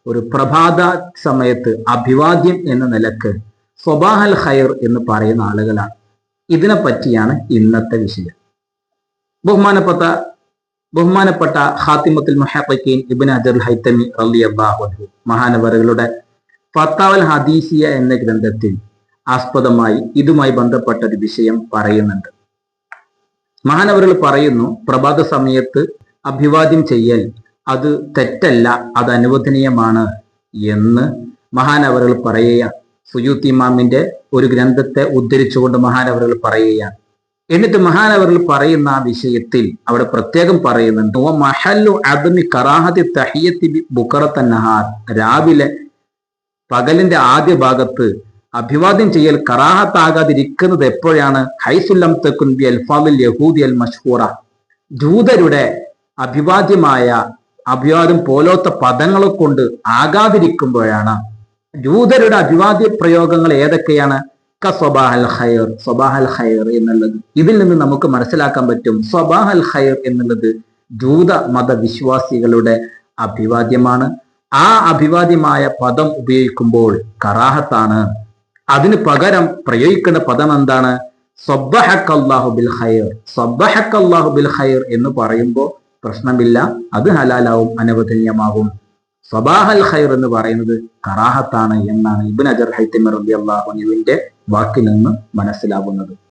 ഒരു പ്രഭാത സമയത്ത് അഭിവാദ്യം എന്ന നിലക്ക് സ്വബാഹൽ ഖൈർ എന്ന് പറയുന്ന ആളുകളാണ്. ഇതിനെ പറ്റിയാണ് ഇന്നത്തെ വിഷയം. ബഹുമാനപ്പെട്ട ഖാത്തിമത്തുൽ മുഹഖഖീൻ ഇബ്നു ഹജർ ഹൈതമി റളിയല്ലാഹു അൻഹു മഹാനവറുകളുടെ ഫത്താവൽ ഹദീസിയ എന്ന ഗ്രന്ഥത്തിൽ ആസ്പദമായി ഇതുമായി ബന്ധപ്പെട്ട ഒരു വിഷയം പറയുന്നുണ്ട്. മഹാനവറുകൾ പറയുന്നു, പ്രഭാത സമയത്ത് അഭിവാദ്യം ചെയ്യൽ അത് തെറ്റല്ല, അത് അനുവദനീയമാണ് എന്ന് മഹാനവറുകൾ പറയുകയാണ്. സുയൂത്തി ഇമാമിന്റെ ഒരു ഗ്രന്ഥത്തെ ഉദ്ധരിച്ചുകൊണ്ട് മഹാനവറുകൾ പറയുകയാണ്. എന്നിട്ട് മഹാനവറുകൾ പറയുന്ന ആ വിഷയത്തിൽ അവിടെ പ്രത്യേകം പറയുന്നുണ്ട്, രാവിലെ പകലിന്റെ ആദ്യ ഭാഗത്ത് അഭിവാദ്യം ചെയ്യൽ കറാഹത്താകാതിരിക്കുന്നത് എപ്പോഴാണ്? ഹൈസുല്ലം തക്കുൻ ബി അൽഫാദിൽ യഹൂദി അൽ മഷ്ഹൂറ, ജൂതരുടെ അഭിവാദ്യം പോലത്തെ പദങ്ങളെ കൊണ്ട് ആകാതിരിക്കുമ്പോഴാണ്. ജൂതരുടെ അഭിവാദ്യ പ്രയോഗങ്ങൾ ഏതൊക്കെയാണ്? സ്വബാഹൽ ഖൈർ, സ്വബാഹൽ ഖൈർ എന്നുള്ളത്. ഇതിൽ നിന്ന് നമുക്ക് മനസ്സിലാക്കാൻ പറ്റും സ്വബാഹൽ ഖൈർ എന്നുള്ളത് ജൂത മതവിശ്വാസികളുടെ അഭിവാദ്യമാണ്. ആ അഭിവാദ്യമായ പദം ഉപയോഗിക്കുമ്പോൾ കറാഹത്താണ്. അതിന് പകരം പ്രയോഗിക്കുന്ന പദം എന്താണ്? സബ്ബഹക്കല്ലാഹു ബിൽ ഖൈർ, സബ്ബഹക്കല്ലാഹു ബിൽ ഖൈർ എന്ന് പറയുമ്പോൾ പ്രശ്നമില്ല, അത് ഹലാലാവും, അനുവദനീയമാകും. സ്വബാഹൽ ഖൈർ എന്ന് പറയുന്നത് കറാഹത്താണ് എന്നാണ് ഇബ്നു ഹജർ ഹൈതമി റളിയല്ലാഹു അൻഹുവിന്റെ വാക്കിൽ നിന്ന് മനസ്സിലാകുന്നത്.